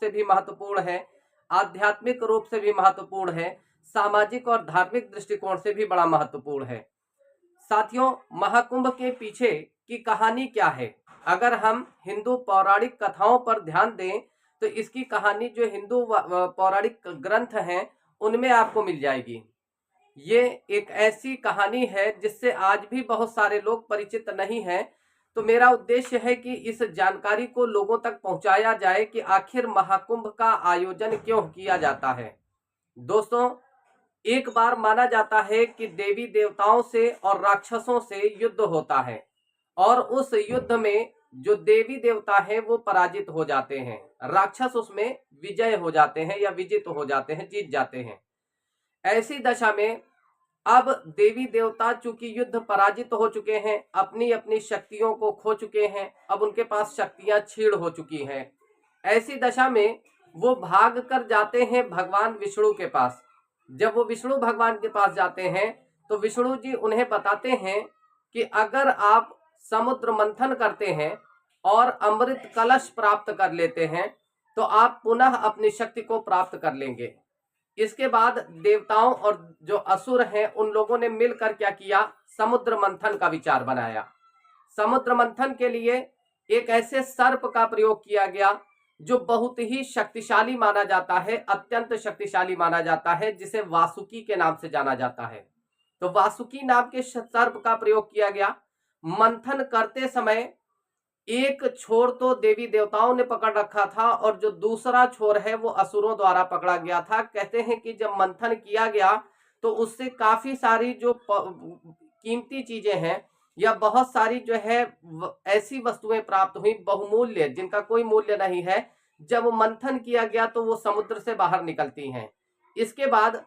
से भी महत्वपूर्ण है, आध्यात्मिक रूप से भी महत्वपूर्ण है, सामाजिक और धार्मिक दृष्टिकोण से भी बड़ा महत्वपूर्ण है। साथियों, महाकुंभ के पीछे की कहानी क्या है? अगर हम हिंदू पौराणिक कथाओं पर ध्यान दें तो इसकी कहानी जो हिंदू पौराणिक ग्रंथ हैं उनमें आपको मिल जाएगी। ये एक ऐसी कहानी है जिससे आज भी बहुत सारे लोग परिचित नहीं हैं। तो मेरा उद्देश्य है कि इस जानकारी को लोगों तक पहुंचाया जाए कि आखिर महाकुंभ का आयोजन क्यों किया जाता है। दोस्तों, एक बार माना जाता है कि देवी देवताओं से और राक्षसों से युद्ध होता है और उस युद्ध में जो देवी देवता है वो पराजित हो जाते हैं, राक्षस उसमें विजय हो जाते हैं या विजित हो जाते हैं, जीत जाते हैं। ऐसी दशा में अब देवी देवता चूंकि युद्ध पराजित हो चुके हैं, अपनी अपनी शक्तियों को खो चुके हैं, अब उनके पास शक्तियां क्षीण हो चुकी हैं। ऐसी दशा में वो भाग कर जाते हैं भगवान विष्णु के पास। जब वो विष्णु भगवान के पास जाते हैं तो विष्णु जी उन्हें बताते हैं कि अगर आप समुद्र मंथन करते हैं और अमृत कलश प्राप्त कर लेते हैं तो आप पुनः अपनी शक्ति को प्राप्त कर लेंगे। इसके बाद देवताओं और जो असुर हैं उन लोगों ने मिलकर क्या किया, समुद्र मंथन का विचार बनाया। समुद्र मंथन के लिए एक ऐसे सर्प का प्रयोग किया गया जो बहुत ही शक्तिशाली माना जाता है, अत्यंत शक्तिशाली माना जाता है, जिसे वासुकी के नाम से जाना जाता है। तो वासुकी नाम के सर्प का प्रयोग किया गया। मंथन करते समय एक छोर तो देवी देवताओं ने पकड़ रखा था और जो दूसरा छोर है वो असुरों द्वारा पकड़ा गया था। कहते हैं कि जब मंथन किया गया तो उससे काफी सारी जो कीमती चीजें हैं या बहुत सारी जो है ऐसी वस्तुएं प्राप्त हुई बहुमूल्य, जिनका कोई मूल्य नहीं है। जब मंथन किया गया तो वो समुद्र से बाहर निकलती हैं। इसके बाद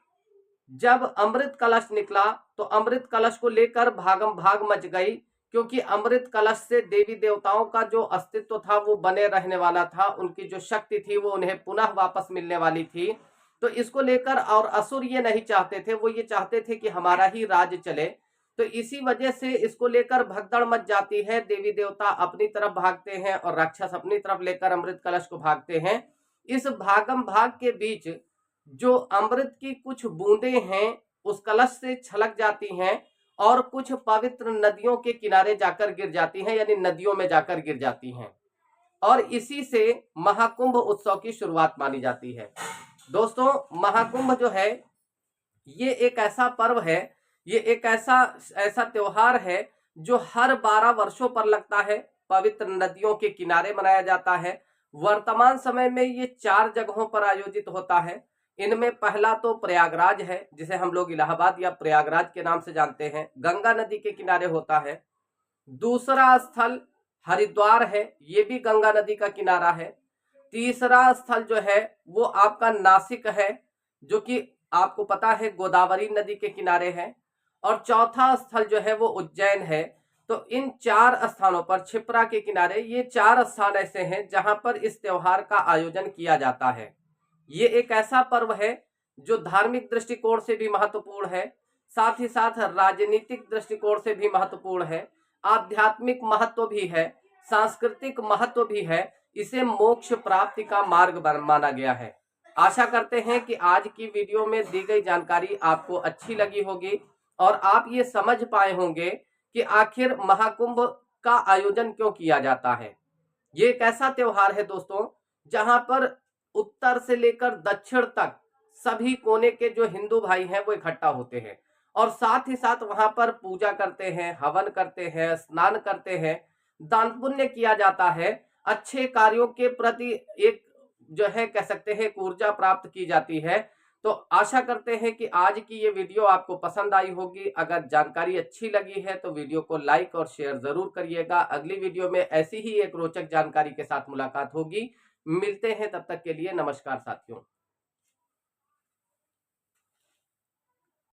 जब अमृत कलश निकला तो अमृत कलश को लेकर भागम भाग मच गई, क्योंकि अमृत कलश से देवी देवताओं का जो अस्तित्व था वो बने रहने वाला था, उनकी जो शक्ति थी वो उन्हें पुनः वापस मिलने वाली थी। तो इसको लेकर और असुर ये नहीं चाहते थे, वो ये चाहते थे कि हमारा ही राज चले। तो इसी वजह से इसको लेकर भगदड़ मच जाती है। देवी देवता अपनी तरफ भागते हैं और राक्षस अपनी तरफ लेकर अमृत कलश को भागते हैं। इस भागम भाग के बीच जो अमृत की कुछ बूंदें हैं उस कलश से छलक जाती हैं और कुछ पवित्र नदियों के किनारे जाकर गिर जाती हैं, यानी नदियों में जाकर गिर जाती हैं, और इसी से महाकुंभ उत्सव की शुरुआत मानी जाती है। दोस्तों, महाकुंभ जो है ये एक ऐसा पर्व है, ये एक ऐसा त्योहार है जो हर 12 वर्षों पर लगता है। पवित्र नदियों के किनारे मनाया जाता है। वर्तमान समय में ये 4 जगहों पर आयोजित होता है। इनमें पहला तो प्रयागराज है, जिसे हम लोग इलाहाबाद या प्रयागराज के नाम से जानते हैं, गंगा नदी के किनारे होता है। दूसरा स्थल हरिद्वार है, ये भी गंगा नदी का किनारा है। तीसरा स्थल जो है वो आपका नासिक है, जो कि आपको पता है गोदावरी नदी के किनारे है। और चौथा स्थल जो है वो उज्जैन है। तो इन 4 स्थानों पर, क्षिप्रा के किनारे, ये 4 स्थान ऐसे हैं जहां पर इस त्योहार का आयोजन किया जाता है। ये एक ऐसा पर्व है जो धार्मिक दृष्टिकोण से भी महत्वपूर्ण है, साथ ही साथ राजनीतिक दृष्टिकोण से भी महत्वपूर्ण है, आध्यात्मिक महत्व भी है, सांस्कृतिक महत्व भी है। इसे मोक्ष प्राप्ति का मार्ग माना गया है। आशा करते हैं कि आज की वीडियो में दी गई जानकारी आपको अच्छी लगी होगी और आप ये समझ पाए होंगे कि आखिर महाकुंभ का आयोजन क्यों किया जाता है। ये एक ऐसा त्योहार है दोस्तों जहां पर उत्तर से लेकर दक्षिण तक सभी कोने के जो हिंदू भाई हैं वो इकट्ठा होते हैं और साथ ही साथ वहां पर पूजा करते हैं, हवन करते हैं, स्नान करते हैं, दान पुण्य किया जाता है, अच्छे कार्यों के प्रति एक जो है कह सकते हैं ऊर्जा प्राप्त की जाती है। तो आशा करते हैं कि आज की ये वीडियो आपको पसंद आई होगी। अगर जानकारी अच्छी लगी है तो वीडियो को लाइक और शेयर जरूर करिएगा। अगली वीडियो में ऐसी ही एक रोचक जानकारी के साथ मुलाकात होगी। मिलते हैं, तब तक के लिए नमस्कार साथियों।